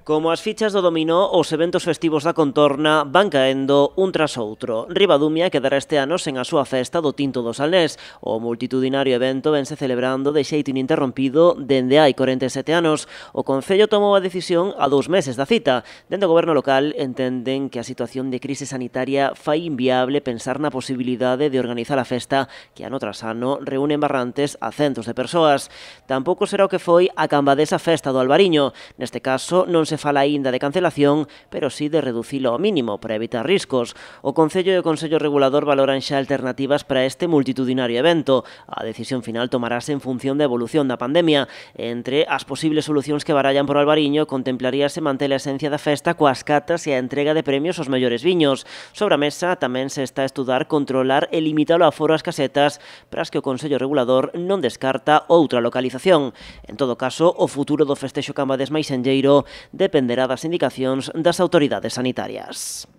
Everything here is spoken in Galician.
Como as fichas do dominó, os eventos festivos da contorna van caendo un tras outro. Ribadumia quedará este ano sen a súa festa do Tinto do Salnés. O multitudinario evento vense celebrando de xeito ininterrompido dende hai 47 anos. O Concello tomou a decisión a 2 meses da cita. Dende o goberno local entenden que a situación de crise sanitaria fai inviable pensar na posibilidade de organizar a festa que ano tras ano reúne en Barrantes a centos de persoas. Tampouco será o que foi a cambadesa festa do Albariño. Neste caso non se fala aínda de cancelación, pero sí de reducilo ao mínimo para evitar riscos. O Concello e o Consello Regulador valoran xa alternativas para este multitudinario evento. A decisión final tomarase en función da evolución da pandemia. Entre as posibles solucións que barallan por Albariño contemplaríase manter a esencia da festa coas catas e a entrega de premios aos mellores viños. Sobre a mesa tamén se está a estudar controlar e limitar o aforo ás casetas para as que o Consello Regulador non descarta outra localización. En todo caso, o futuro do festexo cambades maisenlleiro dependerá das indicacións das autoridades sanitarias.